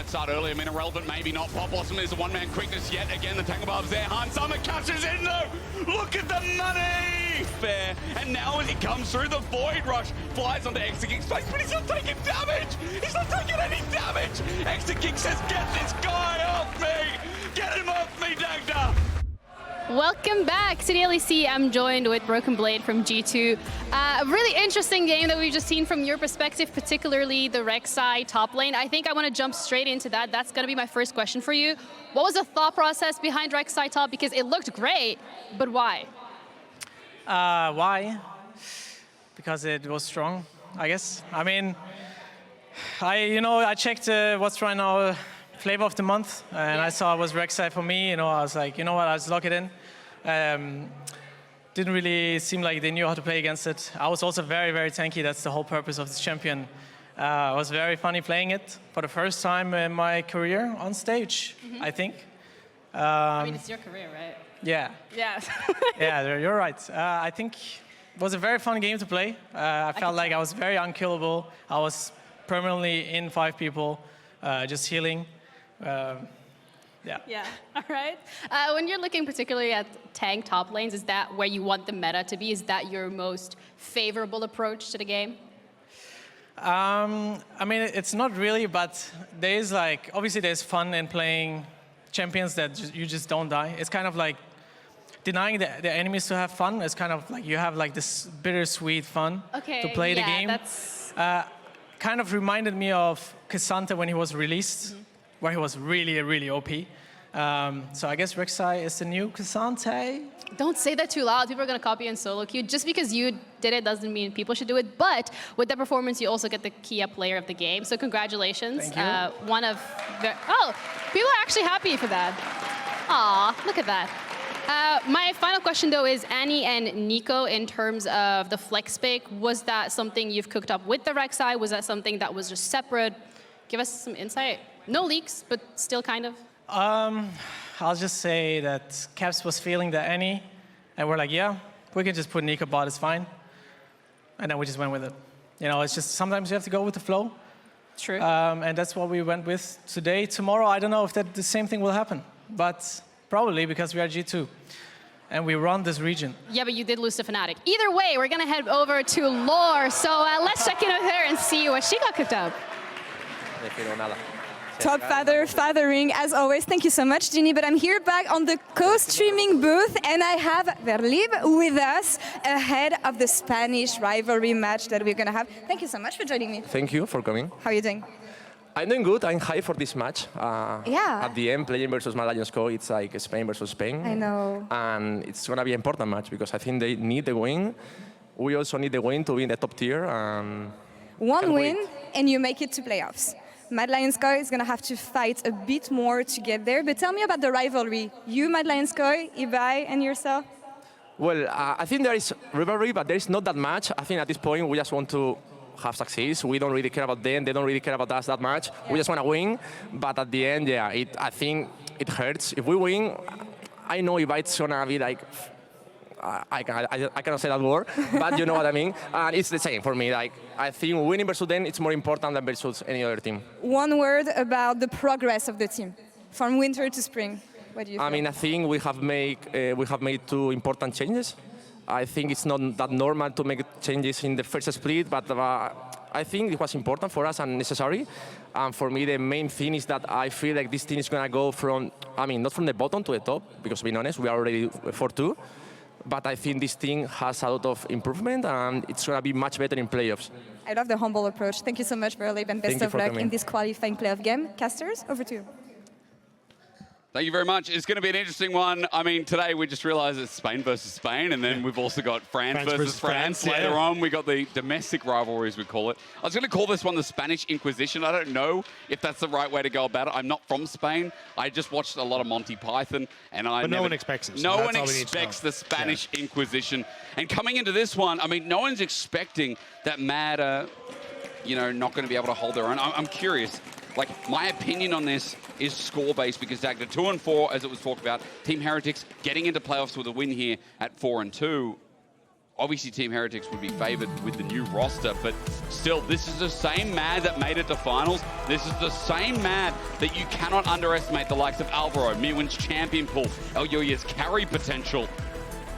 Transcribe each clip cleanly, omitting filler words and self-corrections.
start early. I mean, irrelevant, maybe not. Pop Blossom is a one-man quickness yet. Again, the Tangle Barb's there. Han Summer catches in, though. Look at the money! Fair. And now as he comes through, the Void Rush flies onto Exaking's face, but he's not taking damage! He's not taking any damage! Exaking says, get this guy off me! Get him off me, Dagda! Welcome back to the LEC. I'm joined with Broken Blade from G2. A really interesting game that we've just seen from your perspective, particularly the Rek'Sai top lane. I think I want to jump straight into that. That's going to be my first question for you. What was the thought process behind Rek'Sai top? Because it looked great, but why? Why? Because it was strong, I guess. I mean, I checked what's right now flavor of the month, and I saw it was Rek'Sai for me. I was like, you know what, I'll just lock it in. Didn't really seem like they knew how to play against it. I was also very, very tanky. That's the whole purpose of this champion. It was very funny playing it for the first time in my career on stage, I think. I mean, it's your career, right? Yeah. Yeah. Yeah, you're right. I think it was a very fun game to play. I felt like I was very unkillable. I was permanently in 5 people, just healing. Yeah. All right. When you're looking particularly at tank top lanes, is that where you want the meta to be? Is that your most favorable approach to the game? I mean, it's not really, but there's obviously there's fun in playing champions that you just don't die. It's kind of like denying the enemies to have fun. It's kind of like you have this bittersweet fun to play the game. That's... kind of reminded me of Cassante when he was released, where he was really, really OP. So I guess Rek'Sai is the new Cassante. Don't say that too loud. People are going to copy and solo queue. Just because you did it doesn't mean people should do it. But with that performance, you also get the key up player of the game. So congratulations. Thank you. One of the... Oh, people are actually happy for that. Aw, look at that. My final question, though, is Annie and Nico, in terms of the flex pick, was that something you've cooked up with the Rek'Sai? Was that something that was just separate? Give us some insight. No leaks, but still kind of. I'll just say that Caps was feeling the Annie, and we're like, yeah, we can just put Nico bot, it's fine. And then we just went with it. It's just sometimes you have to go with the flow. True. And that's what we went with today. Tomorrow, I don't know if the same thing will happen, but probably because we are G2. And we run this region. Yeah, but you did lose to Fnatic. Either way, we're going to head over to Laure. So let's check in with her and see what she got cooked up. Top fathering, as always. Thank you so much, Ginny. But I'm here back on the co-streaming booth, and I have Verlib with us ahead of the Spanish rivalry match that we're going to have. Thank you so much for joining me. Thank you for coming. How are you doing? I'm doing good. I'm hyped for this match. Yeah. At the end, playing versus Mad Lions Co, it's like Spain versus Spain. I know. And it's going to be an important match because I think they need the win. We also need the win to be in the top tier. One win, and you make it to playoffs. Mad Lions Co is going to have to fight a bit more to get there. But tell me about the rivalry. You, Mad Lions Co, Ibai, and yourself? Well, I think there is rivalry, but there is not that much. I think at this point, we just want to have success. We don't really care about them. They don't really care about us that much. Yeah. We just want to win. But at the end, yeah, I think it hurts. If we win, I know if it's going to be like, I cannot say that word, but you know what I mean. And it's the same for me. I think winning versus them, it's more important than versus any other team. One word about the progress of the team, from winter to spring. What do you feel? I mean, I think we have made 2 important changes. I think it's not that normal to make changes in the first split, but I think it was important for us and necessary. And for me, the main thing is that I feel like this team is going to go from, not from the bottom to the top, because being honest, we are already 4-2. But I think this team has a lot of improvement, and it's going to be much better in playoffs. I love the humble approach. Thank you so much, Verlib, and best of luck in this qualifying playoff game. Casters, over to you. Thank you very much. It's going to be an interesting one. I mean, today we just realized it's Spain versus Spain, and then we've also got France versus France. Later on, we got the domestic rivalries, we call it. I was going to call this one the Spanish Inquisition. I don't know if that's the right way to go about it. I'm not from Spain. I just watched a lot of Monty Python, and but no one expects it. So no one expects the Spanish Inquisition. And coming into this one, I mean, no one's expecting that Mad are, not going to be able to hold their own. I'm curious. My opinion on this is score-based because Dagda 2-4, as it was talked about. Team Heretics getting into playoffs with a win here at 4-2. obviously Team Heretics would be favored with the new roster, but still, this is the same Mad that made it to finals. This is the same Mad that you cannot underestimate the likes of Alvaro, Myrwn's champion pool, Elyoya's carry potential.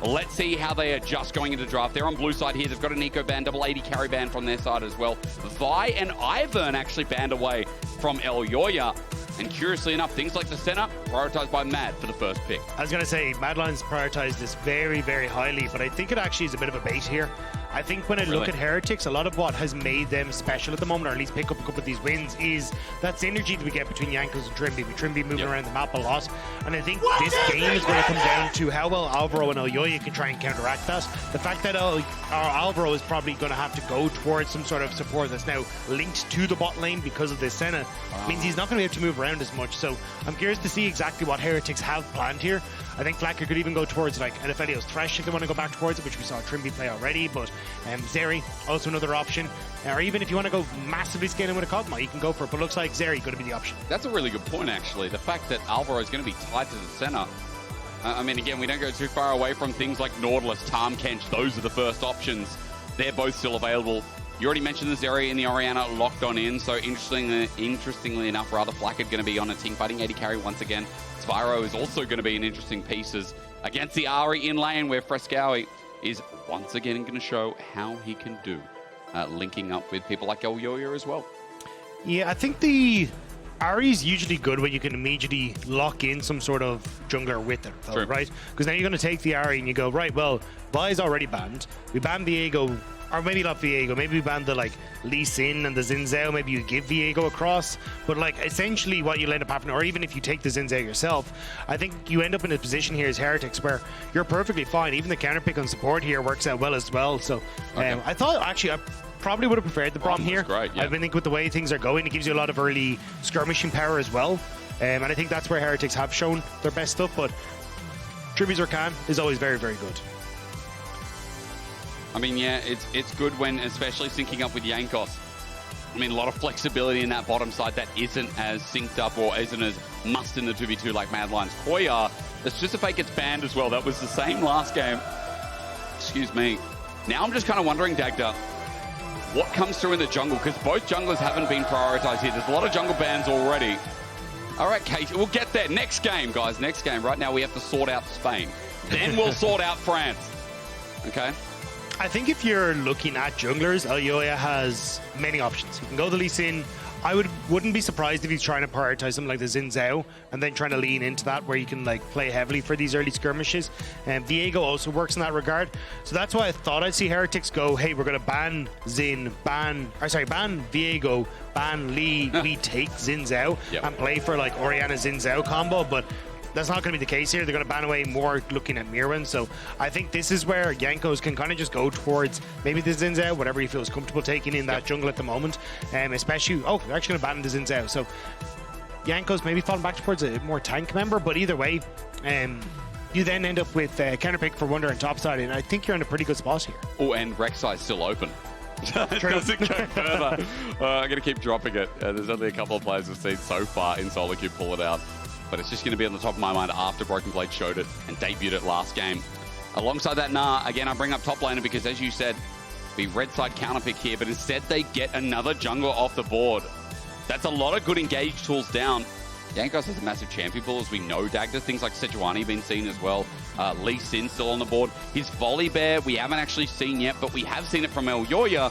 Let's see how they adjust going into draft. They're on blue side here. They've got an eco ban, double 80 carry ban from their side as well. Vi and Ivern actually banned away from Elyoya. And curiously enough, things like the Senna prioritized by Mad for the first pick. I was going to say, Mad Lions prioritized this very, very highly, but I think it actually is a bit of a bait here. I think when I look at Heretics, a lot of what has made them special at the moment, or at least pick up a couple of these wins, is that synergy that we get between Jankos and Trymbi, with Trymbi moving around the map a lot. And I think this game is going to come down to how well Alvaro and Elyoya can try and counteract that. The fact that Alvaro is probably going to have to go towards some sort of support that's now linked to the bot lane because of this Senna means he's not going to be able to move around as much. So I'm curious to see exactly what Heretics have planned here. I think FLICKR could even go towards like NFLio's Thresh if they want to go back towards it, which we saw Trymbi play already, but Zerri, also another option. Or even if you want to go massively scaling with a Kog'Maw, you can go for it, but looks like Zerri going to be the option. That's a really good point, actually. The fact that Alvaro is going to be tied to the Senna. I mean, again, we don't go too far away from things like Nautilus, Kench. Those are the first options. They're both still available. You already mentioned the Zerri and the Orianna locked on in, so interestingly enough, Flakked going to be on a teamfighting AD carry once again. Zwyroo is also going to be an interesting pieces against the Ahri in lane, where Fresskowy is once again going to show how he can do, linking up with people like Elyoya as well. Yeah, I think the Ahri's usually good when you can immediately lock in some sort of jungler with it, though, right? Because then you're going to take the Ahri and you go, right, well, Vi's already banned. We banned Viego, or maybe not Viego, maybe we banned the like Lee Sin and the Xin Zhao, maybe you give Viego across, but like essentially what you'll end up having, or even if you take the Xin Zhao yourself, I think you end up in a position here as Heretics where you're perfectly fine. Even the counter pick on support here works out well as well. So I thought actually I probably would have preferred the Braum here. Great, yeah. I think with the way things are going, it gives you a lot of early skirmishing power as well. And I think that's where Heretics have shown their best stuff, but Trymbi's Rakan is always very, very good. I mean, yeah, it's good when, especially syncing up with Jankos. I mean, a lot of flexibility in that bottom side that isn't as synced up or isn't as must in the 2v2 like Mad Lions Koya. It's just a fake gets banned as well. That was the same last game. Excuse me. Now I'm just kind of wondering, Dagda, what comes through in the jungle? Because both junglers haven't been prioritized here. There's a lot of jungle bans already. All right, Kate, we'll get there. Next game, guys, next game. Right now we have to sort out Spain. Then we'll sort out France. Okay? I think if you're looking at junglers, Elyoya has many options. You can go the Lee Sin. I wouldn't be surprised if he's trying to prioritize something like the Xin Zhao and then trying to lean into that where you can like play heavily for these early skirmishes. And Viego also works in that regard. So that's why I thought I'd see Heretics go, hey, we're going to ban ban Viego, ban Lee, we take Xin Zhao and play for like Orianna Xin Zhao combo. But that's not going to be the case here. They're going to ban away more looking at Myrwn. So I think this is where Jankos can kind of just go towards maybe the Xin Zhao, whatever he feels comfortable taking in that jungle at the moment. Especially, they're actually going to ban the Xin Zhao. So Jankos maybe falling back towards a more tank member, but either way, you then end up with counterpick for Wunder and topside, and I think you're in a pretty good spot here. Oh, and Rek'Sai's still open. It doesn't go further. I'm going to keep dropping it. There's only a couple of players we've seen so far in solo queue pull it out. But it's just going to be on the top of my mind after Broken Blade showed it and debuted it last game. Alongside that, again, I bring up top laner because, as you said, the red side counter pick here, but instead they get another jungler off the board. That's a lot of good engage tools down. Jankos has a massive champion pool, as we know. Dagda, things like Sejuani been seen as well. Lee Sin still on the board. His Volibear, we haven't actually seen yet, but we have seen it from Elyoya.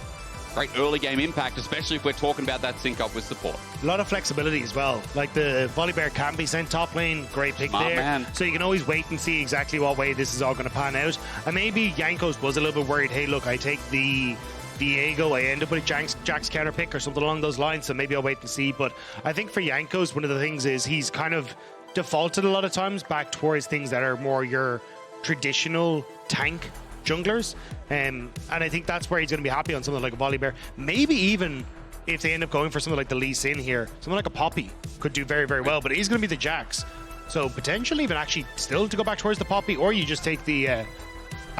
Great early game impact, especially if we're talking about that sync up with support. A lot of flexibility as well. Like the Volibear can be sent top lane, great pick Smart there. Man. So you can always wait and see exactly what way this is all going to pan out. And maybe Jankos was a little bit worried, hey, look, I take the Viego, I end up with Jack's counter pick or something along those lines, so maybe I'll wait and see. But I think for Jankos, one of the things is he's kind of defaulted a lot of times back towards things that are more your traditional tank junglers, and I think that's where he's going to be happy on something like a Volibear. Maybe even if they end up going for something like the Lee Sin here, something like a Poppy could do very, very well, but he's going to be the Jax. So potentially even actually still to go back towards the Poppy, or you just take the, I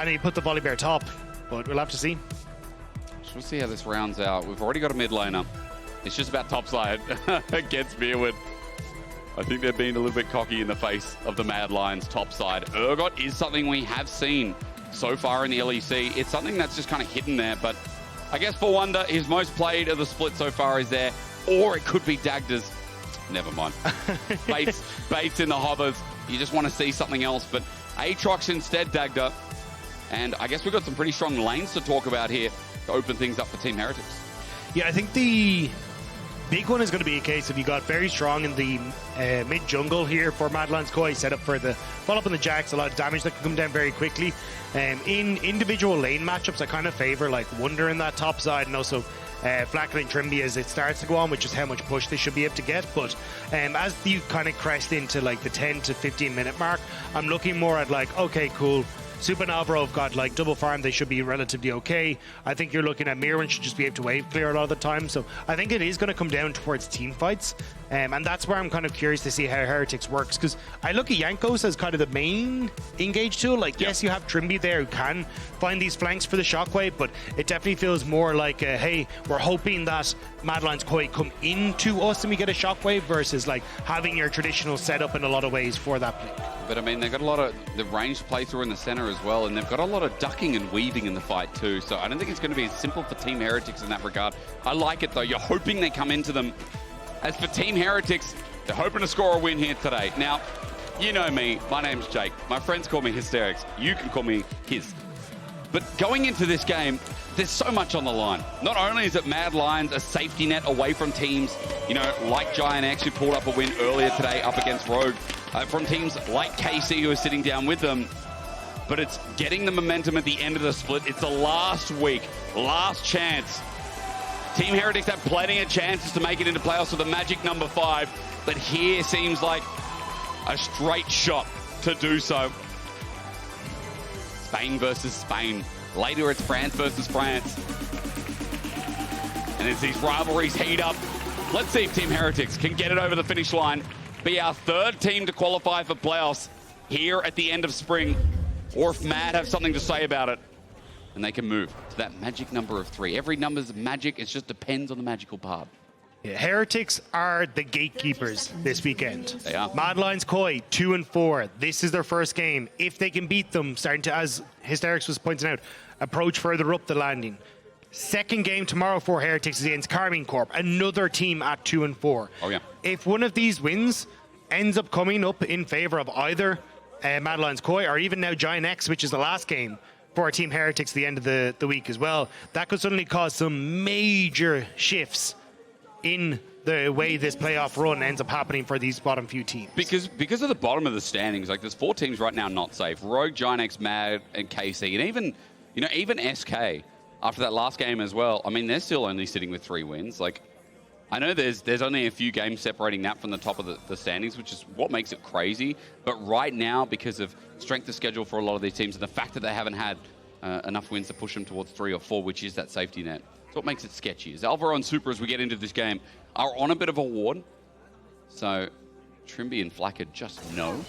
know you put the Volibear top, but we'll have to see. We'll see how this rounds out. We've already got a mid laner. It's just about topside against Myrwn. I think they're being a little bit cocky in the face of the Mad Lions topside. Ergot is something we have seen so far in the LEC. It's something that's just kind of hidden there, but I guess for Wunder, his most played of the split so far is there, or it could be Dagda's. Never mind. Baits in the hovers. You just want to see something else, but Aatrox instead, Dagda. And I guess we've got some pretty strong lanes to talk about here to open things up for Team Heretics. Yeah, I think the big one is going to be a case of you got very strong in the mid jungle here for Madlands Koi, set up for the follow up on the Jax, a lot of damage that can come down very quickly. In individual lane matchups, I kind of favor like Wunder in that top side, and also Flakked and Trymbi as it starts to go on, which is how much push they should be able to get. But as you kind of crest into like the 10 to 15 minute mark, I'm looking more at like, okay, cool, Supa and Alvaro have got like double farm, they should be relatively okay. I think you're looking at Myrwn should just be able to wave clear a lot of the time. So I think it is going to come down towards team fights. And that's where I'm kind of curious to see how Heretics works, because I look at Jankos as kind of the main engage tool. Like, yes, you have Trymbi there who can find these flanks for the shockwave, but it definitely feels more like, hey, we're hoping that Madlands Koi come into us and we get a shockwave, versus like having your traditional setup in a lot of ways for that play. But I mean, they've got a lot of the range play through in the center as well, and they've got a lot of ducking and weaving in the fight too. So I don't think it's going to be as simple for Team Heretics in that regard. I like it though. You're hoping they come into them. As for Team Heretics, they're hoping to score a win here today. Now, you know me. My name's Jake. My friends call me Hysterics. You can call me His. But going into this game, there's so much on the line. Not only is it Mad Lions, a safety net away from teams, you know, like Giant X, who pulled up a win earlier today up against Rogue, from teams like KC, who are sitting down with them, but it's getting the momentum at the end of the split. It's the last week, last chance. Team Heretics have plenty of chances to make it into playoffs with a magic number 5, but here seems like a straight shot to do so. Spain versus Spain. Later it's France versus France. And as these rivalries heat up, let's see if Team Heretics can get it over the finish line, be our 3rd team to qualify for playoffs here at the end of spring, or if Mad have something to say about it, and they can move to that magic number of 3. Every number's magic, it just depends on the magical part. Yeah, Heretics are the gatekeepers this weekend. They are. Mad Lions Koi, 2-4. This is their first game. If they can beat them, starting to, as Hysterics was pointing out, approach further up the landing. Second game tomorrow for Heretics is against Carmine Corp, another team at 2-4. Oh yeah. If one of these wins ends up coming up in favor of either Mad Lions Koi or even now Giant X, which is the last game for Team Heretics at the end of the week as well, that could suddenly cause some major shifts in the way this playoff run ends up happening for these bottom few teams. Because of the bottom of the standings, like there's 4 teams right now not safe. Rogue, Giant X, Mad, and KC, and even, you know, even SK after that last game as well. I mean, they're still only sitting with 3 wins. Like, I know there's only a few games separating that from the top of the standings, which is what makes it crazy. But right now, because of strength of schedule for a lot of these teams and the fact that they haven't had enough wins to push them towards 3 or 4, which is that safety net, that's what makes it sketchy. As Alvaro and Supa, as we get into this game, are on a bit of a ward. So Trymbi and Flakked just know.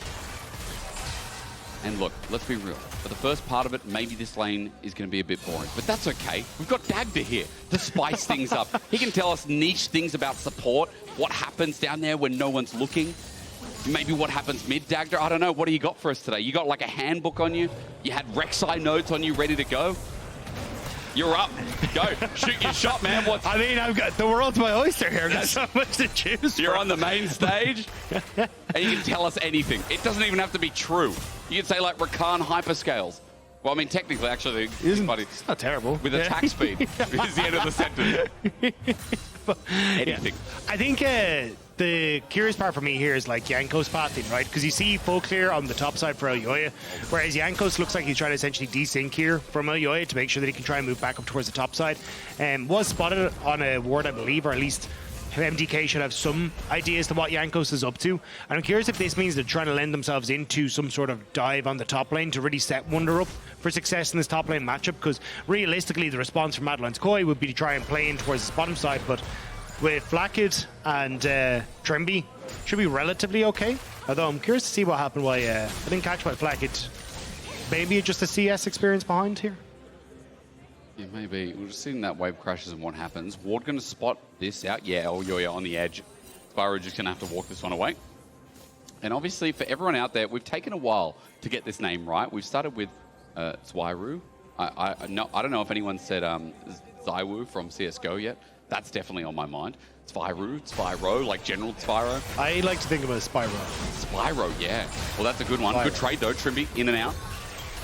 And look, let's be real. For the first part of it, maybe this lane is going to be a bit boring. But that's okay. We've got Dagda here to spice things up. He can tell us niche things about support, what happens down there when no one's looking. Maybe what happens mid, Dagda. I don't know. What do you got for us today? You got like a handbook on you? You had Rek'Sai notes on you ready to go? You're up. Go. Shoot your shot, man. I mean, I've got the world's my oyster here. I've got so much to choose You're from. on the main stage, and you can tell us anything. It doesn't even have to be true. You can say, like, Rakan hyperscales. Well, I mean, technically, actually, It's not terrible. with attack speed is the end of the sentence. Anything. I think the curious part for me here is like Jankos pathing, right? Because you see full clear on the top side for Elyoya, whereas Jankos looks like he's trying to essentially desync here from Elyoya to make sure that he can try and move back up towards the top side. Was spotted on a ward, I believe, or at least MDK should have some idea as to what Jankos is up to. And I'm curious if this means they're trying to lend themselves into some sort of dive on the top lane to really set Wunder up for success in this top lane matchup, because realistically the response from Mad Lions Koi would be to try and play in towards this bottom side, but with Flakked and Trymbi should be relatively okay. Although I'm curious to see what happened why I didn't catch why Flakked. Maybe just a CS experience behind here. Yeah, maybe. We're just seeing that wave crashes and what happens. Ward going to spot this out. Yeah, Elyoya on the edge. Zwyroo just going to have to walk this one away. And obviously, for everyone out there, we've taken a while to get this name right. We've started with Zwyroo. I don't know if anyone said Zwyroo from CSGO yet. That's definitely on my mind. Zwyroo, Zwyroo, like General Zwyroo. I like to think of it as Spyro. Spyro, yeah. Well, that's a good one. Spyro. Good trade, though. Trymbi in and out.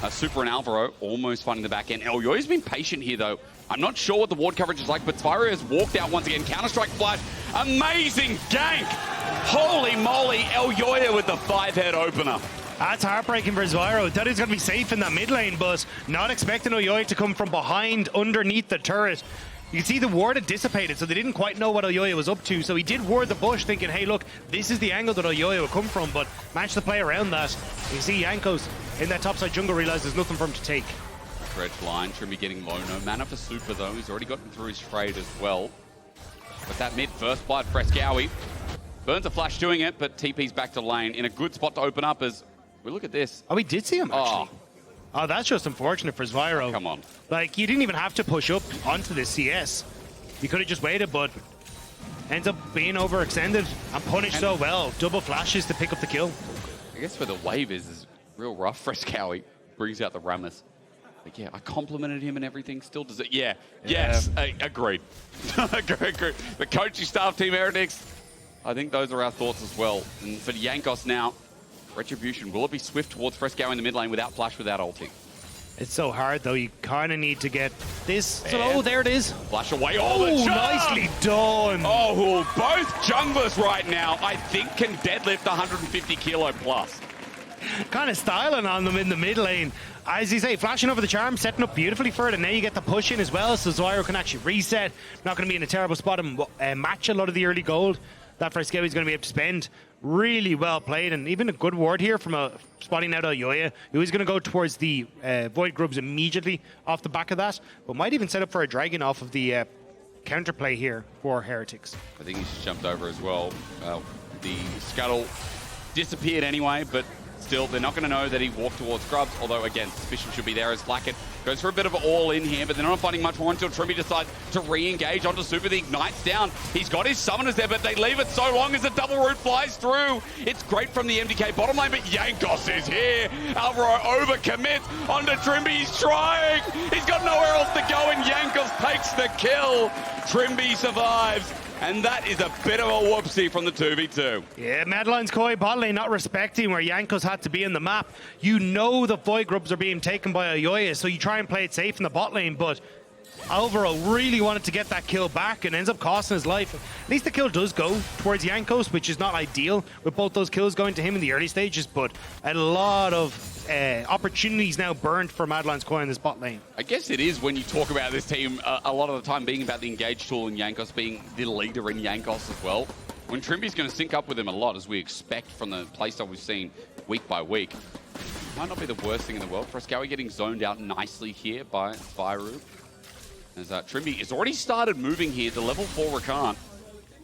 Supa and Alvaro almost finding the back end. Elyoya's been patient here, though. I'm not sure what the ward coverage is like, but Zwyroo has walked out once again. Counter-Strike flash. Amazing gank. Holy moly. Elyoya with the 5-head opener. That's heartbreaking for Zwyroo. Thought he was going to be safe in that mid lane, but not expecting Elyoya to come from behind underneath the turret. You can see the ward had dissipated, so they didn't quite know what Elyoya was up to. So he did ward the bush thinking, hey, look, this is the angle that Elyoya will come from, but managed to play around that. You can see Jankos in that topside jungle realizes there's nothing for him to take. Dredge line, Trymbi getting low. No mana for Supa, though. He's already gotten through his trade as well. But that mid first blood, Fresskowy. Burns a flash doing it, but TP's back to lane. In a good spot to open up as we look at this. Oh, we did see him, actually. Oh, that's just unfortunate for Zwyroo. Come on. Like, you didn't even have to push up onto this CS. You could have just waited, but ends up being overextended and punished so well. Double flashes to pick up the kill. I guess where the wave is real rough. Fresskowy brings out the Rammus. Like, yeah, I complimented him and everything. Still does it. Yeah. Yes. Agreed. Agreed. The coaching staff, Team Heretics, I think those are our thoughts as well. And for Jankos now, Retribution, will it be swift towards Fresskowy in the mid lane without flash, without ulti? It's so hard, though. You kind of need to get this. So, oh, there it is. Flash away all the charm. Nicely done. Oh, both junglers right now, I think, can deadlift 150 kilo plus. Kind of styling on them in the mid lane. As you say, flashing over the charm, setting up beautifully for it, and now you get the push in as well, so Zwyroo can actually reset. Not going to be in a terrible spot and match a lot of the early gold that Fresskowy is going to be able to spend. Really well played, and even a good ward here from a spotting out Elyoya, who is going to go towards the Void Grubs immediately off the back of that, but might even set up for a dragon off of the counterplay here for Heretics. I think he's just jumped over as well. The scuttle disappeared anyway, but still, they're not going to know that he walked towards Grubs, although, again, suspicion should be there as Flakked goes for a bit of an all-in here, but they're not finding much more until Trymbi decides to re-engage onto Supa. The Ignite's down. He's got his summoners there, but they leave it so long as the double root flies through. It's great from the MDK bottom lane, but Jankos is here. Alvaro overcommits onto Trymbi. He's trying. He's got nowhere else to go, and Jankos takes the kill. Trymbi survives. And that is a bit of a whoopsie from the 2v2. Yeah, Madeline's Koi bot lane not respecting where Jankos had to be in the map. You know the Void Grubs are being taken by Elyoya, so you try and play it safe in the bot lane, but Alvaro really wanted to get that kill back and ends up costing his life. At least the kill does go towards Jankos, which is not ideal with both those kills going to him in the early stages, but a lot of opportunities now burned for Madeline's Koi in this bot lane. I guess it is when you talk about this team a lot of the time being about the engage tool and Jankos being the leader in Jankos as well. When Trymbi's going to sync up with him a lot, as we expect from the playstyle we've seen week by week, might not be the worst thing in the world. Fresskowy getting zoned out nicely here by Zwyroo. As Trymbi has already started moving here to level 4 Rakan.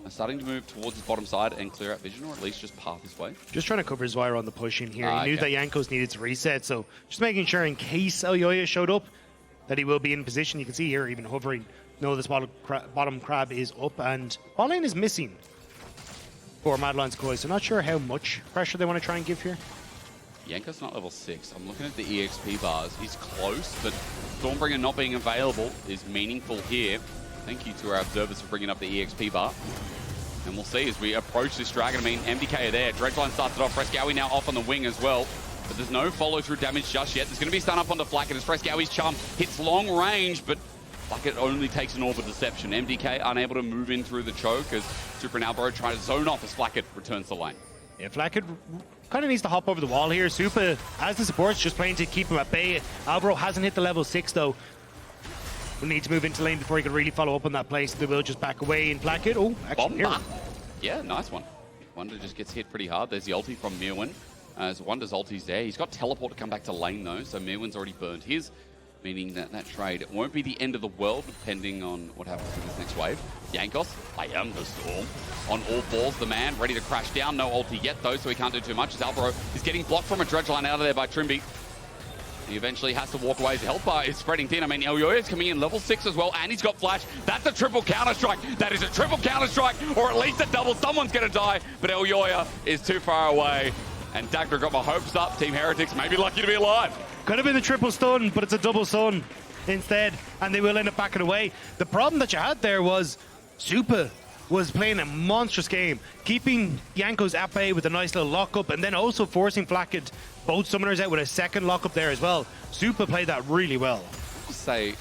Starting to move towards his bottom side and clear out vision, or at least just path his way. Just trying to cover Zwyroo on the push in here. He knew that Jankos needed to reset, so just making sure in case Elyoya showed up that he will be in position. You can see here even hovering. No, this bottom crab is up, and bot lane is missing for Madeline's Koi, so not sure how much pressure they want to try and give here. Jankos not level 6. I'm looking at the EXP bars. He's close, but Stormbringer not being available is meaningful here. Thank you to our observers for bringing up the EXP bar. And we'll see as we approach this dragon. I mean, MDK are there. Dredgeline starts it off. Fresskowy now off on the wing as well. But there's no follow-through damage just yet. There's going to be stun up onto Flakked as Fresskowy's charm hits long range, but Flakked only takes an Orb of Deception. MDK unable to move in through the choke as Supa and Alvaro try to zone off as Flakked returns the lane. Yeah, Flakked kind of needs to hop over the wall here. Supa, as the support's just playing to keep him at bay. Alvaro hasn't hit the level 6 though. Will need to move into lane before he can really follow up on that play, so they will just back away in Flakked. Oh, actually, here. Yeah, nice one. Wunder just gets hit pretty hard. There's the ulti from Myrwn. As Wunder's ulti's there. He's got teleport to come back to lane though, so Myrwn's already burned his, meaning that that trade won't be the end of the world depending on what happens with this next wave. Jankos, I am the storm. On all fours, the man ready to crash down. No ulti yet though, so he can't do too much as Alvaro is getting blocked from a dredge line out of there by Trymbi. He eventually has to walk away. His health bar is spreading thin. I mean, Elyoya is coming in level 6 as well, and he's got flash. That's a triple counter-strike. That is a triple counter-strike, or at least a double. Someone's going to die, but Elyoya is too far away. And Dagda got my hopes up. Team Heretics may be lucky to be alive. Could have been the triple stun, but it's a double stun instead, and they will end up backing away. The problem that you had there was Supa was playing a monstrous game, keeping Jankos at bay with a nice little lockup, and then also forcing Flakked both summoners out with a second lockup there as well. Supa played that really well. Say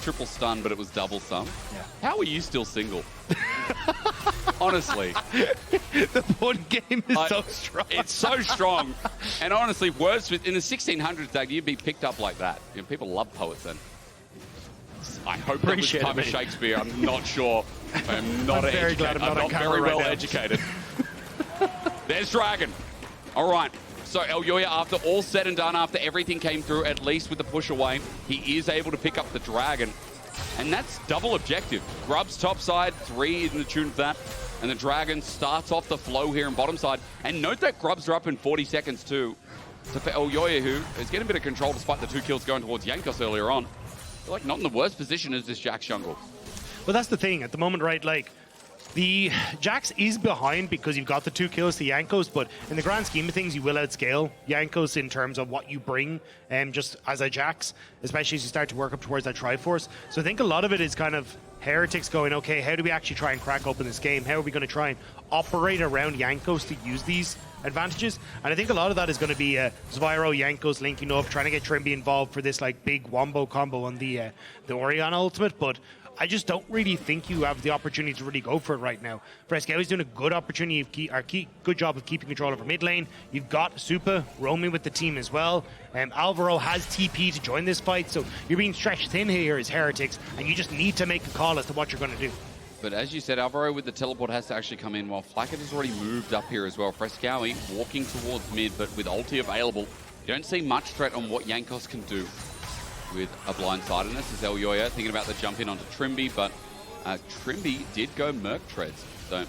triple stun, but it was double stun. Yeah. How are you still single? Honestly. The point game is so strong. It's so strong. And honestly, words in the 1600s, Doug, you'd be picked up like that. You know, people love poets then. I hope that was time of Shakespeare. I'm not sure. I'm not very glad I'm not very well educated. There's Dragon. All right. So Elyoya, after all said and done, after everything came through, at least with the push away, he is able to pick up the Dragon. And that's double objective. Grub's top side, 3 in the tune of that. And the Dragon starts off the flow here in bottom side. And note that Grubs are up in 40 seconds too. So for Elyoya, who is getting a bit of control despite the 2 kills going towards Jankos earlier on, they're like not in the worst position as this Jax jungle. Well, that's the thing at the moment, right? Like, the Jax is behind because you've got the 2 kills to Jankos, but in the grand scheme of things, you will outscale Jankos in terms of what you bring just as a Jax, especially as you start to work up towards that Triforce. So I think a lot of it is kind of Heretics going, okay, how do we actually try and crack open this game? How are we going to try and operate around Jankos to use these advantages? And I think a lot of that is going to be Zwyroo, Jankos linking up, trying to get Trymbi involved for this like big wombo combo on the Orianna ultimate, but I just don't really think you have the opportunity to really go for it right now. Fresskowy's doing a good good job of keeping control over mid lane. You've got Supa roaming with the team as well. Alvaro has TP to join this fight, so you're being stretched thin here as Heretics, and you just need to make a call as to what you're going to do. But as you said, Alvaro with the teleport has to actually come in, while Flakked has already moved up here as well. Fresskowy walking towards mid, but with ulti available, you don't see much threat on what Jankos can do with a blindsidedness as Elyoya thinking about the jump in onto Trymbi, but Trymbi did go Merc Treads, so not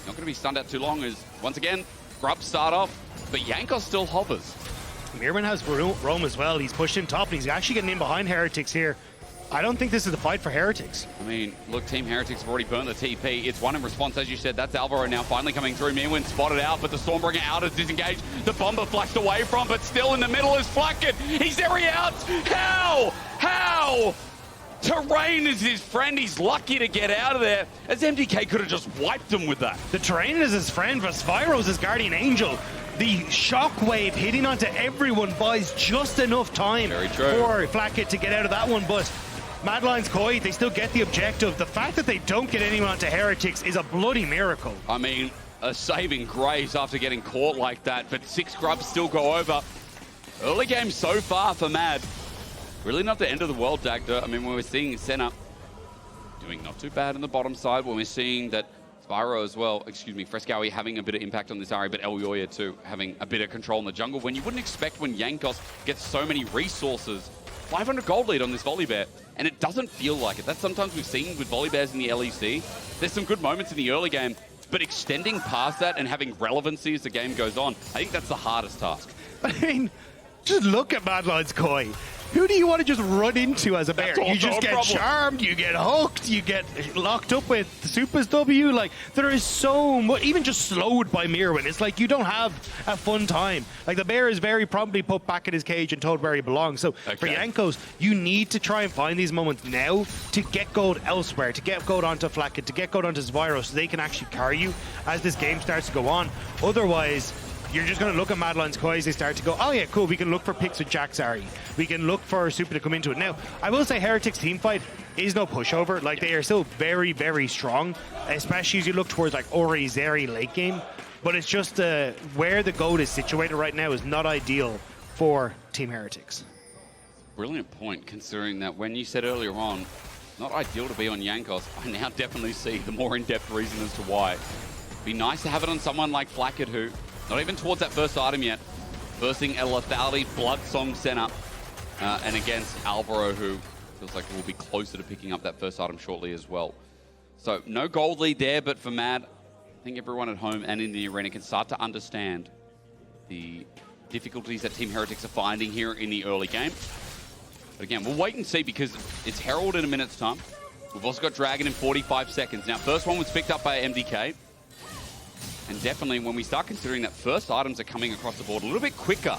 going to be stunned out too long as, once again, Grubs start off, but Jankos still hovers. Myrwn has roam as well. He's pushed in top, and he's actually getting in behind Heretics here. I don't think this is the fight for Heretics. I mean, look, Team Heretics have already burnt the TP. It's one in response, as you said. That's Alvaro now finally coming through. Myrwn spotted out, but the Stormbringer out is disengaged. The Bomber flashed away from, but still in the middle is Flakked. He's Zerri out. How? Terrain is his friend. He's lucky to get out of there, as MDK could have just wiped him with that. The Terrain is his friend, but Zwyroo's his guardian angel. The shockwave hitting onto everyone buys just enough time for Flakked to get out of that one, but Mad Lions Koi, they still get the objective. The fact that they don't get anyone onto Heretics is a bloody miracle. I mean, a saving grace after getting caught like that, but 6 Grubs still go over. Early game so far for Mad. Really not the end of the world, Dagda. I mean, when we're seeing Senna doing not too bad on the bottom side, when we're seeing that Zwyroo as well, Fresskowy having a bit of impact on this Ahri, but Elyoya too, having a bit of control in the jungle. When you wouldn't expect when Jankos gets so many resources, 500 gold lead on this Volibear, and it doesn't feel like it. That's sometimes we've seen with Volibears in the LEC. There's some good moments in the early game, but extending past that and having relevancy as the game goes on, I think that's the hardest task. I mean, just look at Mad Lions Koi. Who do you want to just run into as a bear? You just get charmed, you get hooked, you get locked up with Supa's W. Like, there is so much, even just slowed by Myrwn. It's like you don't have a fun time. Like, the bear is very promptly put back in his cage and told where he belongs. So for Jankos, you need to try and find these moments now to get gold elsewhere, to get gold onto Flakked, to get gold onto Zwyroo so they can actually carry you as this game starts to go on. Otherwise, you're just going to look at Mad Lions Koi as they start to go, oh yeah, cool, we can look for picks with Jax Ahri. We can look for Supa to come into it. Now, I will say Heretics team fight is no pushover. Like, they are still very, very strong, especially as you look towards like Ori, Zerri late game. But it's just where the gold is situated right now is not ideal for Team Heretics. Brilliant point, considering that when you said earlier on, not ideal to be on Jankos, I now definitely see the more in-depth reason as to why. Be nice to have it on someone like Flakked, who not even towards that first item yet. Versing a lethality Blood Song Senna. And against Alvaro, who feels like will be closer to picking up that first item shortly as well. So no gold lead there, but for Mad, I think everyone at home and in the arena can start to understand the difficulties that Team Heretics are finding here in the early game. But again, we'll wait and see because it's Herald in a minute's time. We've also got Dragon in 45 seconds. Now, first one was picked up by MDK. And definitely when we start considering that first items are coming across the board a little bit quicker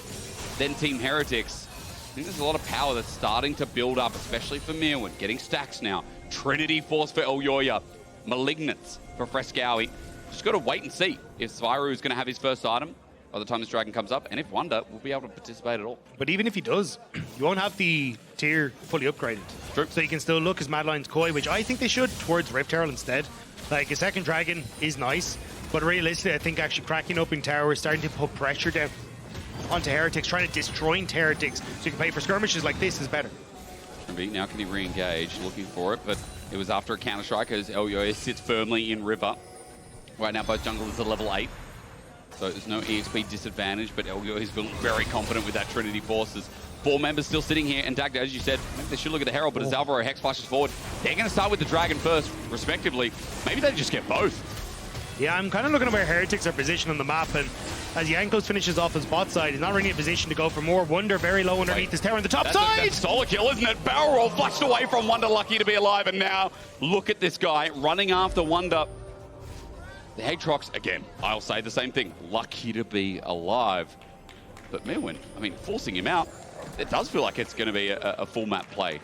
than Team Heretics, I think there's a lot of power that's starting to build up, especially for Myrwn. Getting stacks now. Trinity Force for Elyoya. Malignance for Fresskowy. Just got to wait and see if Zwyroo is going to have his first item by the time this dragon comes up, and if Wunder will be able to participate at all. But even if he does, you won't have the tier fully upgraded. True. So you can still look as Mad Lion's Koi, which I think they should, towards Rift Herald instead. Like, a second dragon is nice, but realistically, I think actually cracking open tower is starting to put pressure down onto Heretics, trying to disjoint Heretics, so you can play for skirmishes like this is better. Trymbi, now can he re-engage? Looking for it, but it was after a counter-strike as Elyoya sits firmly in river. Right now, both junglers are level 8. So there's no EXP disadvantage, but Elyoya is feeling very confident with that Trinity Forces. 4 members still sitting here, and Dagda, as you said, maybe they should look at the Herald, but as Alvaro Hex flashes forward, they're going to start with the Dragon first, respectively. Maybe they just get both. Yeah, I'm kind of looking at where Heretics are positioned on the map, and as Jankos finishes off his bot side, he's not really in a position to go for more. Wunder very low underneath his tower on the top side! That's solo kill, isn't it? Barrel roll flushed away from Wunder, lucky to be alive, and now look at this guy running after Wunder. The Aatrox, again, I'll say the same thing. Lucky to be alive. But Myrwn, I mean, forcing him out, it does feel like it's going to be a full map play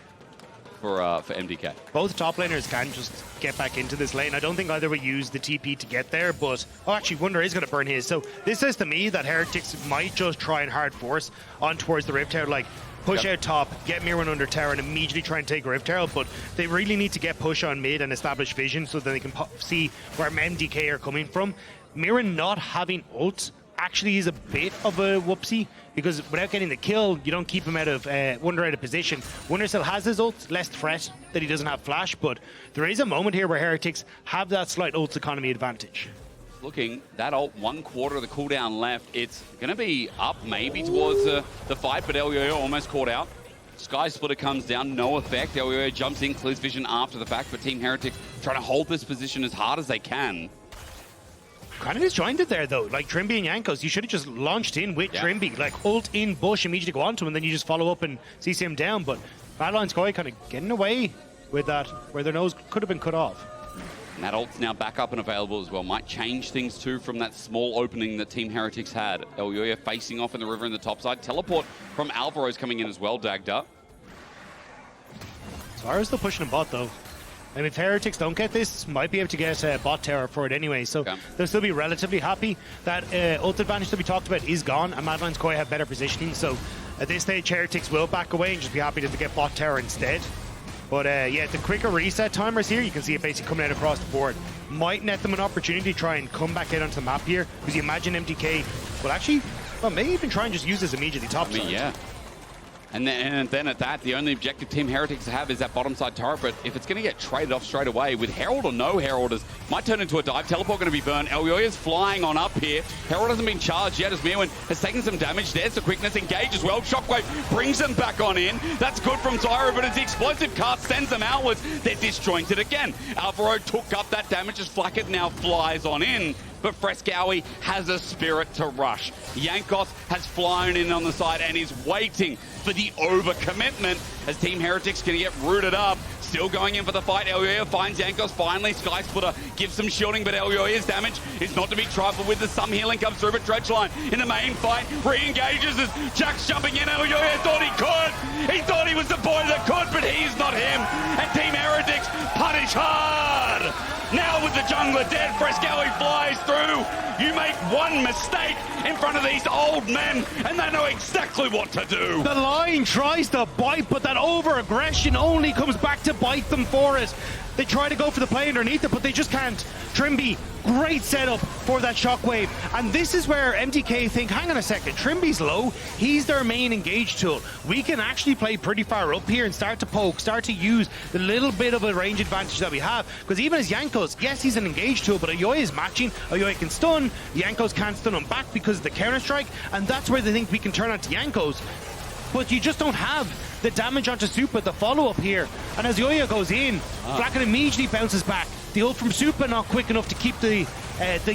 for MDK. Both top laners can just get back into this lane. I don't think either will use the TP to get there, but... Oh, actually, Wunder is going to burn his. So this says to me that Heretics might just try and hard force on towards the Rift Herald, like push out top, get Myrwn under tower, and immediately try and take Rift Herald, but they really need to get push on mid and establish vision so that they can see where MDK are coming from. Myrwn not having ult actually is a bit of a whoopsie, because without getting the kill, you don't keep him out of Wunder out of position. Wunder still has his ult, less threat that he doesn't have flash, but there is a moment here where Heretics have that slight ult economy advantage. Looking, that ult, 1/4 of the cooldown left. It's going to be up maybe towards the fight, but Elyoya almost caught out. Sky Splitter comes down, no effect. Elyoya jumps in, clears vision after the fact, but Team Heretics trying to hold this position as hard as they can. Kind of disjointed there, though. Like Trymbi and Jankos, you should have just launched in with Trymbi. Like, ult in bush, immediately go onto him, and then you just follow up and CC him down. But Mad Lion's Koi kind of getting away with that, where their nose could have been cut off. And that ult's now back up and available as well. Might change things too from that small opening that Team Heretics had. Elyoya facing off in the river in the top side. Teleport from Alvaro's coming in as well, Dagda. Zwyro's still pushing him bot, though. I mean, if Heretics don't get this, might be able to get a bot tower for it anyway, so they'll still be relatively happy. That ult advantage that we talked about is gone, and Mad Lion's Koi have better positioning, so at this stage, Heretics will back away and just be happy to get bot tower instead. But yeah, the quicker reset timers here, you can see it basically coming out across the board. Might net them an opportunity to try and come back out onto the map here, because you imagine MDK will actually, well, maybe even try and just use this immediately top side. Yeah. And then at that, the only objective Team Heretics have is that bottom side turret, but if it's going to get traded off straight away with Herald or no Heralders, might turn into a dive. Teleport going to be burned. Elyoya's flying on up here. Herald hasn't been charged yet as Myrwn has taken some damage. There's the quickness. Engage as well. Shockwave brings them back on in. That's good from Zwyroo, but as the explosive cast sends them outwards, they're disjointed again. Alvaro took up that damage as Flakked now flies on in. But Fresskowy has a spirit to rush. Jankos has flown in on the side and is waiting for the overcommitment as Team Heretics can get rooted up. Still going in for the fight. Elyoya finds Jankos finally. Sky Splitter gives some shielding, but Elyoya's damage is not to be trifled with. The some healing comes through, but Dredgeline in the main fight re-engages as Jack's jumping in. Elyoya thought he could. He thought he was the boy that could, but he's not him. And Team Heretics punish hard. Now with the jungler dead, Fresskowy flies through. You make one mistake in front of these old men, and they know exactly what to do. The line tries to bite, but that over-aggression only comes back to bite them for it. They try to go for the play underneath it, but they just can't. Trymbi, great setup for that shockwave. And this is where MDK think, hang on a second, Trimby's low. He's their main engage tool. We can actually play pretty far up here and start to poke, start to use the little bit of a range advantage that we have. Because even as Jankos, yes, he's an engage tool, but Elyoya is matching. Elyoya can stun. Jankos can't stun him back because of the counter-strike. And that's where they think we can turn onto Jankos. But you just don't have the damage onto Supa, the follow-up here. And as Elyoya goes in, Flakked immediately bounces back. The ult from Supa not quick enough to keep the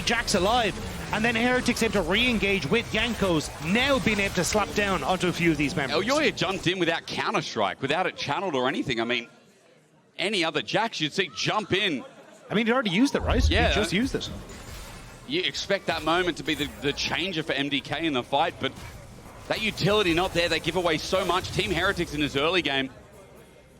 Jacks alive. And then Heretics able to re-engage with Jankos, now being able to slap down onto a few of these members. Elyoya jumped in without counter-strike, without it channeled or anything. I mean, any other Jacks you'd see jump in. I mean, he already used it, right? Yeah. He just used it. You expect that moment to be the changer for MDK in the fight, but That utility not there. They give away so much. Team Heretics in this early game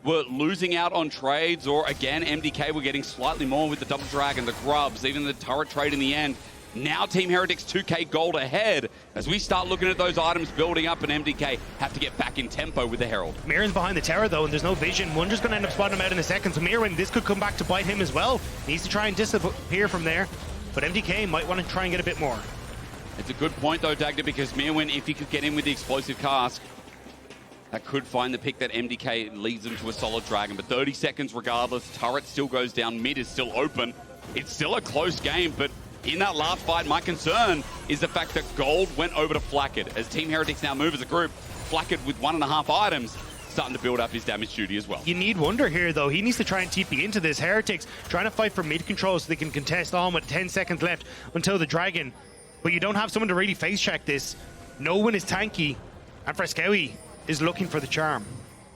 were losing out on trades, or again, MDK were getting slightly more with the double dragon, the grubs, even the turret trade in the end. Now Team Heretics 2k gold ahead. As we start looking at those items building up, and MDK have to get back in tempo with the Herald. Myrwn's behind the tower though, and there's no vision. Wunder's going to end up spotting him out in a second, so Myrwn, this could come back to bite him as well. Needs to try and disappear from there, but MDK might want to try and get a bit more. It's a good point though, Dagda, because Myrwn, if he could get in with the explosive cask, that could find the pick that MDK leads them to a solid dragon. But 30 seconds regardless, turret still goes down, mid is still open. It's still a close game, but in that last fight, my concern is the fact that gold went over to Flakked. As Team Heretics now move as a group, Flakked with 1.5 items, starting to build up his damage duty as well. You need Wunder here though. He needs to try and TP into this. Heretics trying to fight for mid control so they can contest on with 10 seconds left until the dragon. But you don't have someone to really face check this. No one is tanky, and Fresskowy is looking for the charm.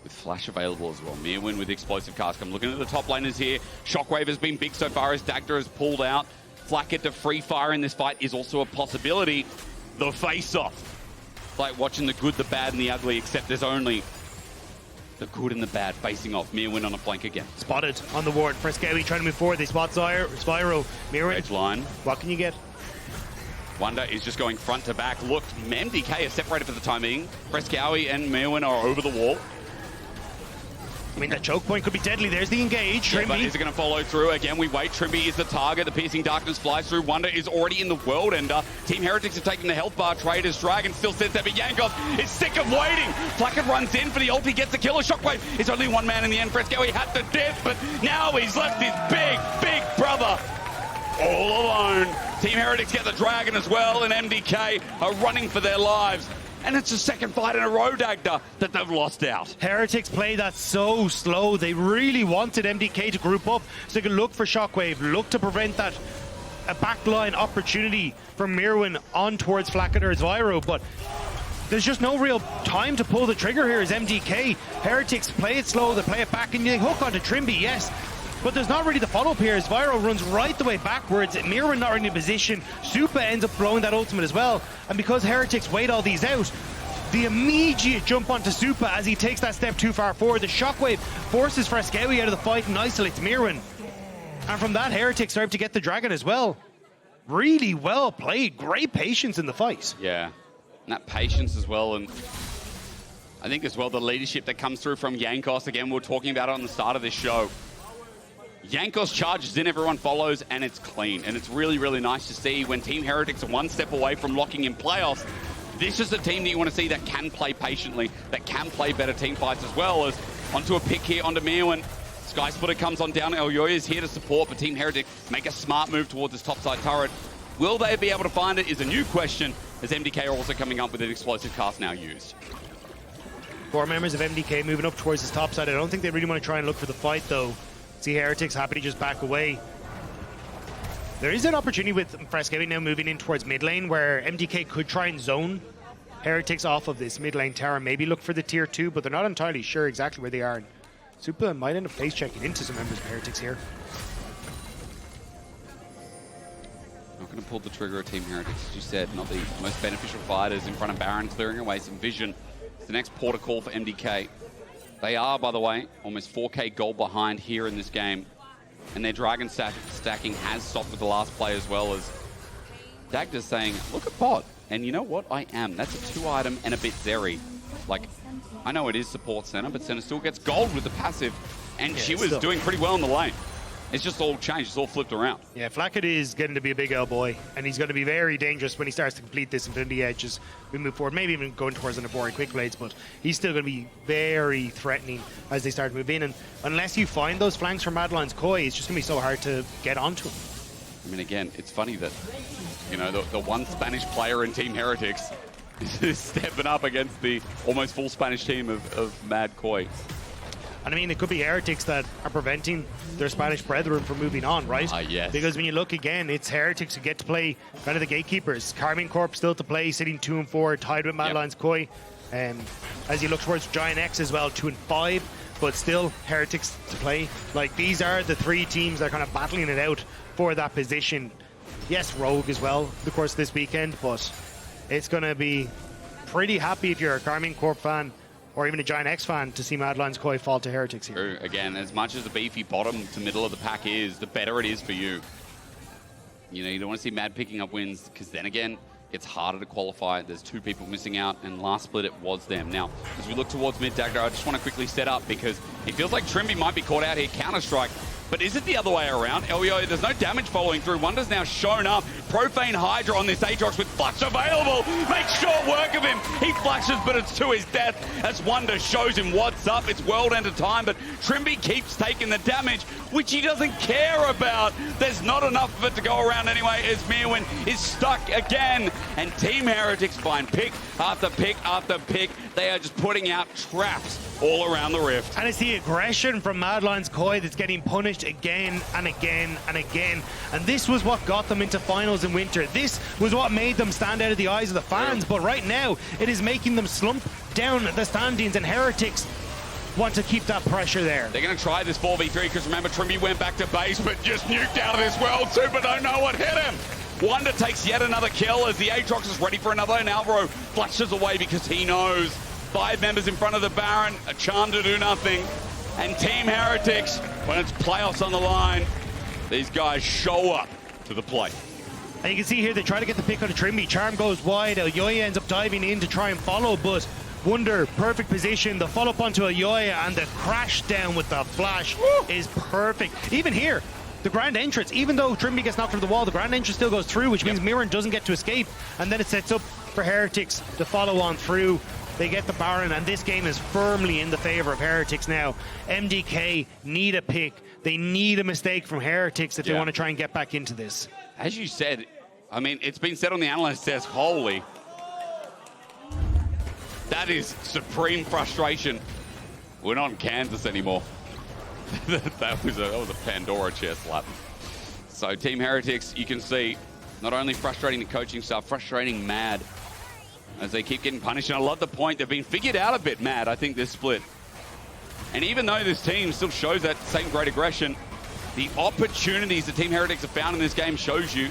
With flash available as well. Myrwn with the explosive cask. I'm looking at the top laners here. Shockwave has been big so far as Dagda has pulled out. Flakked to free fire in this fight is also a possibility. The face-off. Like watching the good, the bad, and the ugly, except there's only the good and the bad facing off. Myrwn on a flank again. Spotted on the ward. Fresskowy trying to move forward. They spot Zwyroo. Myrwn. Edge line. What can you get? Wunder is just going front to back. Look, MDK is separated for the time being. Fresskowy and Myrwn are over the wall. I mean, that choke point could be deadly. There's the engage. Yeah, Trymbi. but is it going to follow through? Again, we wait. Trymbi is the target. The piercing darkness flies through. Wunder is already in the world ender. Team Heretics have taken the health bar trade as Dragon still sits there, but Jankos is sick of waiting. Flakked runs in for the ult. He gets the killer. Shockwave is only one man in the end. Fresskowy had to dip, but now he's left his big brother all alone. Team Heretics get the Dragon as well, and MDK are running for their lives. And it's the second fight in a row, Dagda, that they've lost out. Heretics play that so slow. They really wanted MDK to group up so they could look for Shockwave, look to prevent that a backline opportunity from Myrwn on towards Flakked or Zwyroo, but there's just no real time to pull the trigger here as MDK. Heretics play it slow, they play it back, and they hook onto Trymbi, yes. But there's not really the follow-up here as Zwyroo runs right the way backwards. Myrwn not in a position. Supa ends up blowing that ultimate as well. And because Heretics wait all these out, the immediate jump onto Supa as he takes that step too far forward. The Shockwave forces Fresskowy out of the fight and isolates Myrwn. And from that, Heretics are able to get the Dragon as well. Really well played. Great patience in the fight. Yeah, and that patience as well. And I think as well the leadership that comes through from Jankos. Again, we were talking about it on the start of this show. Jankos charges in, everyone follows, and it's clean. And it's really, really nice to see when Team Heretics are one step away from locking in playoffs. This is a team that you want to see that can play patiently, that can play better team fights as well. As onto a pick here onto Myrwn. Sky Splitter comes on down. Elyoya is here to support, but Team Heretics make a smart move towards this topside turret. Will they be able to find it is a new question, as MDK are also coming up with an explosive cast now used. 4 members of MDK moving up towards this top side. I don't think they really want to try and look for the fight though. See Heretics happy to just back away. There is an opportunity with Fresskowy now moving in towards mid lane where MDK could try and zone Heretics off of this mid lane tower, maybe look for the tier 2, but they're not entirely sure exactly where they are. Supa might end up face checking into some members of Heretics here. Not going to pull the trigger of Team Heretics, as you said, not the most beneficial fighters in front of Baron, clearing away some vision. It's the next port of call for MDK. They are, by the way, almost 4k gold behind here in this game. And their Dragon stacking has stopped with the last play as well, as Dagda's saying, look at bot. And you know what? I am. That's a 2-item and a bit Zerri. Like, I know it is support Senna, but Senna still gets gold with the passive. And yeah, she was doing pretty well in the lane. It's just all changed. It's all flipped around. Yeah, Flakked is getting to be a big old boy, and he's going to be very dangerous when he starts to complete this Infinity Edge as we move forward. Maybe even going towards an Abori Quick Blades, but he's still going to be very threatening as they start to move in. And unless you find those flanks from Madeline's Koi, it's just going to be so hard to get onto him. I mean, again, it's funny that, you know, the one Spanish player in Team Heretics is stepping up against the almost full Spanish team of Mad Koi. And I mean, it could be Heretics that are preventing their Spanish brethren from moving on, right? Yes. Because when you look again, it's Heretics who get to play kind of the gatekeepers. Carmine Corp still to play, sitting 2 and 4, tied with Madeline's Koi. As you look towards Giant X as well, 2 and 5, but still Heretics to play. Like, these are the 3 teams that are kind of battling it out for that position. Yes, Rogue as well, of course, this weekend, but it's going to be pretty happy if you're a Karmine Corp fan or even a Giant X fan to see Mad Lions Koi fall to Heretics here. True. Again, as much as the beefy bottom to middle of the pack is, the better it is for you. You know, you don't want to see Mad picking up wins, because then again, it's harder to qualify. There's 2 people missing out, and last split it was them. Now, as we look towards mid, Dagda, I just want to quickly set up, because it feels like Trymbi might be caught out here, Counter-Strike. But is it the other way around? Elyoya, there's no damage following through. Wunder's now shown up. Profane Hydra on this Aatrox with Flash available. Makes short work of him. He flashes, but it's to his death as Wunder shows him what's up. It's World End of Time, but Trymbi keeps taking the damage, which he doesn't care about. There's not enough of it to go around anyway, as Myrwn is stuck again. And Team Heretics find pick after pick after pick. They are just putting out traps all around the rift. And it's the aggression from Mad Lions Koi that's getting punished again and again and again. And this was what got them into finals in winter. This was what made them stand out of the eyes of the fans. But right now, it is making them slump down the standings, and Heretics want to keep that pressure there. They're going to try this 4v3, because remember, Trymbi went back to base, but just nuked out of this world. Supa don't know what hit him. Wunder takes yet another kill as the Aatrox is ready for another, and Alvaro flashes away because he knows 5 members in front of the Baron, a charm to do nothing. And Team Heretics, when it's playoffs on the line, these guys show up to the plate. And you can see here, they try to get the pick on Trymbi. Charm goes wide. Elyoya ends up diving in to try and follow, but Wunder, perfect position. The follow-up onto Elyoya, and the crash down with the flash is perfect. Even here, the grand entrance, even though Trymbi gets knocked off the wall, the grand entrance still goes through, which means Myrwn doesn't get to escape. And then it sets up for Heretics to follow on through. They get the Baron, and this game is firmly in the favor of Heretics now. MDK need a pick. They need a mistake from Heretics if they want to try and get back into this. As you said, I mean, it's been said on the Analyst desk, holy. That is supreme frustration. We're not in Kansas anymore. that was a Pandora chair slap. So Team Heretics, you can see, not only frustrating the coaching staff, frustrating Mad as they keep getting punished. And I love the point, they've been figured out a bit, Mad, I think, this split. And even though this team still shows that same great aggression, the opportunities that Team Heretics have found in this game shows you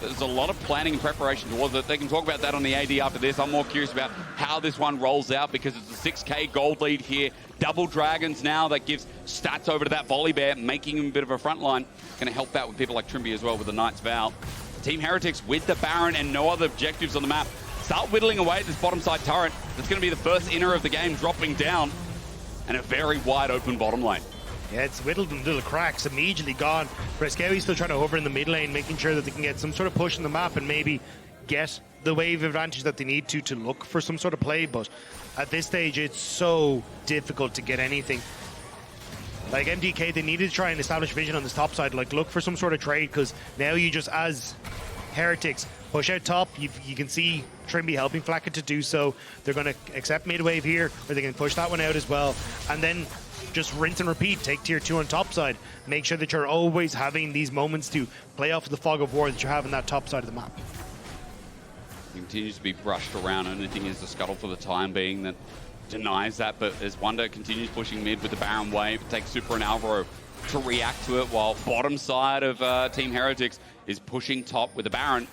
there's a lot of planning and preparation towards it. They can talk about that on the AD after this. I'm more curious about how this one rolls out, because it's a 6k gold lead here. Double dragons now, that gives stats over to that Volibear, making him a bit of a front line. Going to help out with people like Trymbi as well with the Knight's Vow. Team Heretics with the Baron and no other objectives on the map. Start whittling away at this bottom side turret. That's going to be the first inner of the game dropping down. And a very wide open bottom lane. Yeah, it's whittled in little cracks, immediately gone. Fresskowy still trying to hover in the mid lane, making sure that they can get some sort of push in the map and maybe get the wave advantage that they need to look for some sort of play. But at this stage, it's so difficult to get anything. Like MDK, they needed to try and establish vision on this top side, like look for some sort of trade, because now you just, as Heretics, push out top, you can see Trymbi helping Flakked to do so. They're going to accept mid wave here, or they can push that one out as well. And then just rinse and repeat, take tier 2 on top side. Make sure that you're always having these moments to play off of the fog of war that you have in that top side of the map. Continues to be brushed around. Only thing is the scuttle for the time being that denies that, but as Wunder continues pushing mid with the Baron wave, it takes Supa and Alvaro to react to it, while bottom side of Team Heretics is pushing top with the Baron.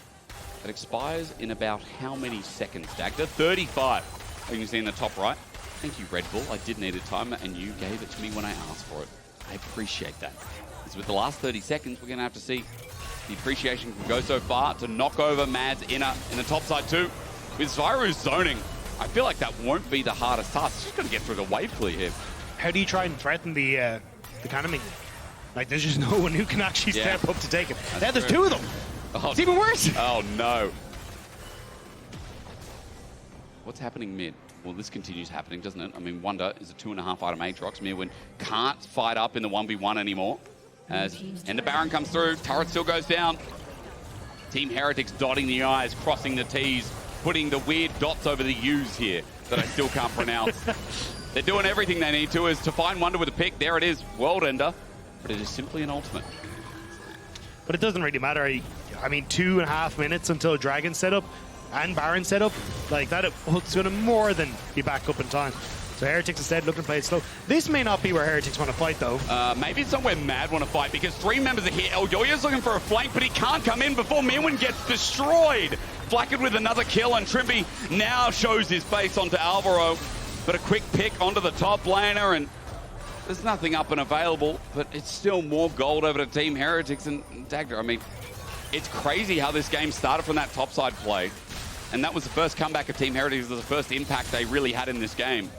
That expires in about how many seconds, Dagda? 35. You can see in the top right. Thank you, Red Bull. I did need a timer, and you gave it to me when I asked for it. I appreciate that. Because with the last 30 seconds, we're going to have to see the appreciation can go so far to knock over Mad's inner in the top side too. With Zwyroo zoning, I feel like that won't be the hardest task. It's just going to get through the wave clear here. How do you try and threaten the cannon? Like, there's just no one who can actually step up to take it. Now there's 2 of them. Oh, it's even worse. Oh, no. What's happening mid? Well, this continues happening, doesn't it? I mean, Wunder is a 2.5 item Aatrox. Myrwn can't fight up in the 1v1 anymore. And the Baron comes through. Turret still goes down. Team Heretics dotting the I's, crossing the T's, putting the weird dots over the U's here that I still can't pronounce. They're doing everything they need to, is to find Wunder with a pick. There it is, World Ender. But it is simply an ultimate. But it doesn't really matter. I mean, 2.5 minutes until Dragon setup and Baron setup. Like, that, it's going to more than be back up in time. So Heretics instead looking to play it slow. This may not be where Heretics want to fight, though. Maybe it's somewhere Mad want to fight, because 3 members are here. Elyoya's looking for a flank, but he can't come in before Myrwn gets destroyed. Flakked with another kill, and Trymbi now shows his face onto Alvaro. But a quick pick onto the top laner, and there's nothing up and available, but it's still more gold over to Team Heretics and Dagda. I mean, it's crazy how this game started from that topside play. And that was the first comeback of Team Heretics, the first impact they really had in this game.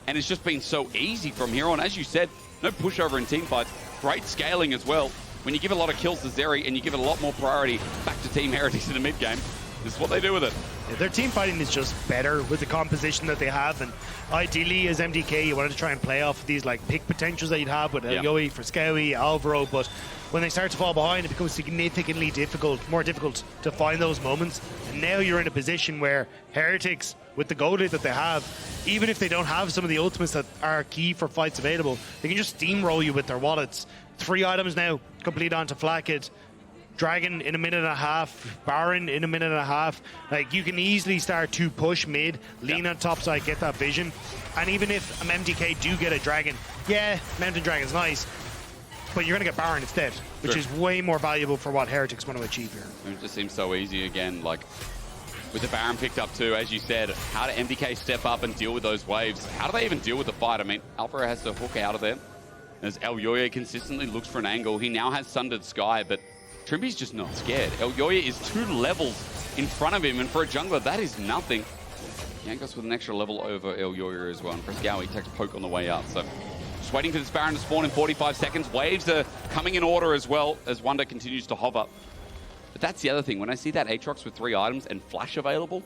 And it's just been so easy from here on. As you said, no pushover in team fights. Great scaling as well. When you give a lot of kills to Zerri and you give it a lot more priority back to Team Heretics in the mid game, this is what they do with it. Yeah, their team fighting is just better with the composition that they have, and ideally as MDK you wanted to try and play off these like pick potentials that you'd have with Elyoya, Fresskowy, Alvaro, but when they start to fall behind it becomes significantly more difficult to find those moments. And now you're in a position where Heretics, with the gold lead that they have, even if they don't have some of the ultimates that are key for fights available, they can just steamroll you with their wallets. 3 items now complete onto Flakked. Dragon in a minute and a half, Baron in a minute and a half. Like, you can easily start to push mid, lean on top side, get that vision. And even if MDK do get a Dragon, yeah, Mountain Dragon's nice, but you're going to get Baron instead, which is way more valuable for what Heretics want to achieve here. It just seems so easy again, like, with the Baron picked up too, as you said. How do MDK step up and deal with those waves? How do they even deal with the fight? I mean, Alvaro has to hook out of there, as Elyoya consistently looks for an angle. He now has Sundered Sky, but Trymbi's just not scared. Elyoya is 2 levels in front of him, and for a jungler, that is nothing. Jankos with an extra level over Elyoya as well, and Fresskowy takes poke on the way out. So just waiting for this Baron to spawn in 45 seconds. Waves are coming in order as well, as Wunder continues to hover. But that's the other thing. When I see that Aatrox with 3 items and flash available,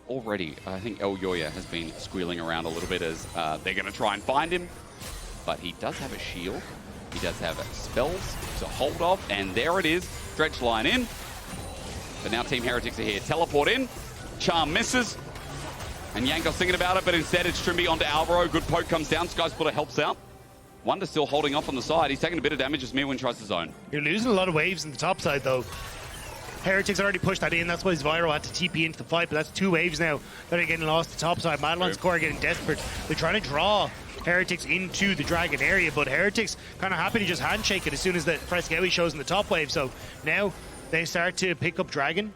already I think Elyoya has been squealing around a little bit as they're going to try and find him. But he does have a shield. He does have spells to hold off, and there it is. Dredge line in. But now Team Heretics are here. Teleport in. Charm misses. And Jankos thinking about it, but instead it's Trymbi onto Alvaro. Good poke comes down. Sky Splitter helps out. Wunder still holding off on the side. He's taking a bit of damage as Myrwn tries to zone. You're losing a lot of waves in the top side, though. Heretics already pushed that in. That's why Zwyroo had to TP into the fight, but that's 2 waves now that are getting lost the top side. Madeline's core are getting desperate. They're trying to draw Heretics into the Dragon area, but Heretics kind of happy to just handshake it as soon as the Fresskowy shows in the top wave. So now they start to pick up Dragon.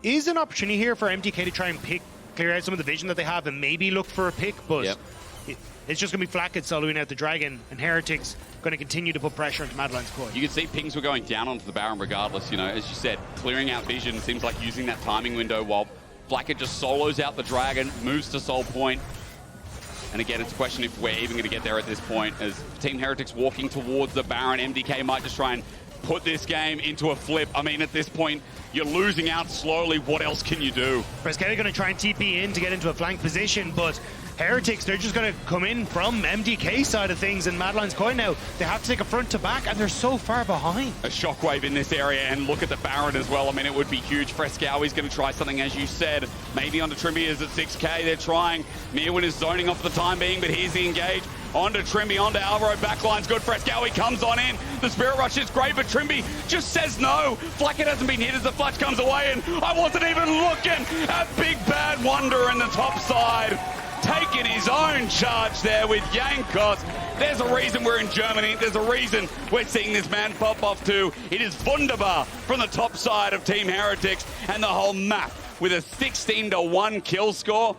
Is an opportunity here for MDK to try and clear out some of the vision that they have and maybe look for a pick, but it's just going to be Flakked soloing out the Dragon, and Heretics going to continue to put pressure into Madeline's core. You can see pings were going down onto the Baron regardless, you know, as you said, clearing out vision seems like using that timing window while Flakked just solos out the Dragon, moves to Soul Point. And again, it's a question if we're even going to get there at this point, as Team Heretics walking towards the Baron. MDK might just try and put this game into a flip. I mean, at this point, you're losing out slowly. What else can you do? Fresskowy going to try and TP in to get into a flank position, but Heretics, they're just going to come in from MDK side of things, and Madeline's coin now. They have to take a front to back, and they're so far behind. A shockwave in this area, and look at the Baron as well. I mean, it would be huge. Fresskowy's going to try something, as you said. Maybe onto Trymbi is at 6k. They're trying. Myrwn is zoning off for the time being, but here's the engage. Onto Trymbi, onto Alvaro. Backline's good. Fresskowy comes on in. The Spirit Rush is great, but Trymbi just says no. Flakked hasn't been hit as the flash comes away, and I wasn't even looking at Big Bad Wunder in the top side. Taking his own charge there with Jankos. There's a reason we're in Germany. There's a reason we're seeing this man pop off too. It is Wunderbar from the top side of Team Heretics, and the whole map with a 16-1 kill score.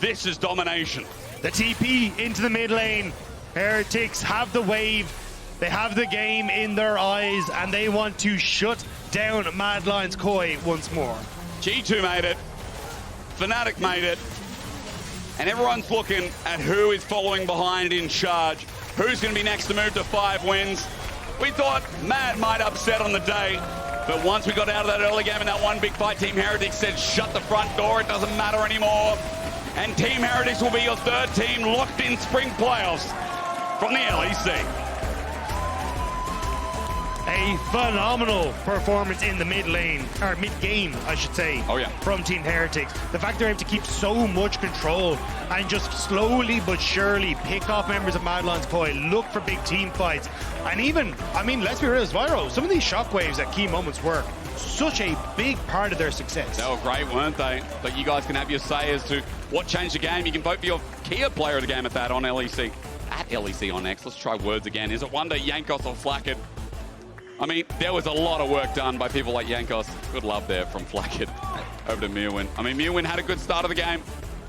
This is domination. The TP into the mid lane. Heretics have the wave. They have the game in their eyes, and they want to shut down Madeline's Koi once more. G2 made it. Fnatic made it. And everyone's looking at who is following behind in charge. Who's going to be next to move to 5 wins? We thought Mad might upset on the day, but once we got out of that early game in that one big fight, Team Heretics said shut the front door, it doesn't matter anymore. And Team Heretics will be your 3rd team locked in spring playoffs from the LEC. A phenomenal performance in the mid lane, or mid game, I should say, from Team Heretics. The fact they're able to keep so much control and just slowly but surely pick off members of Madeline's Koi, look for big team fights. And even, I mean, let's be real, Zwyroo, some of these shockwaves at key moments work. such a big part of their success. They were great, weren't they? But you guys can have your say as to what changed the game. You can vote for your Kia player of the game at that on LEC. At LEC on X. Let's try words again. Is it Wunder, Jankos, or Flakked? I mean, there was a lot of work done by people like Jankos. Good love there from Flakked over to Myrwn. I mean, Myrwn had a good start of the game,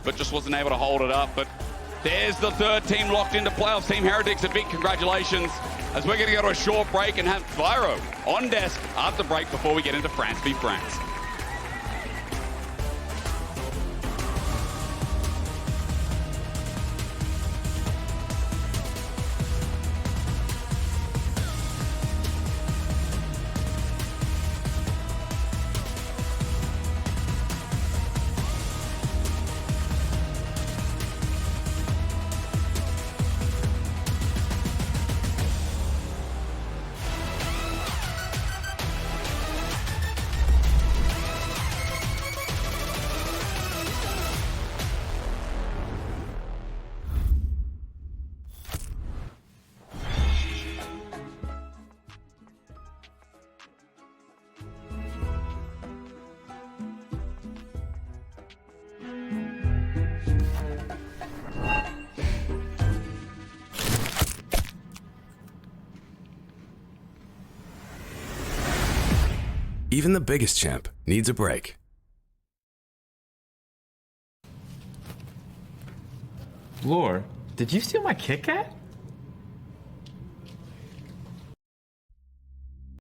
but just wasn't able to hold it up. But there's the third team locked into playoffs. Team Heretics, a big congratulations. As we're going to go to a short break and have Alvaro on desk after break before we get into France v France. Even the biggest champ needs a break. Laure, did you steal my Kit Kat?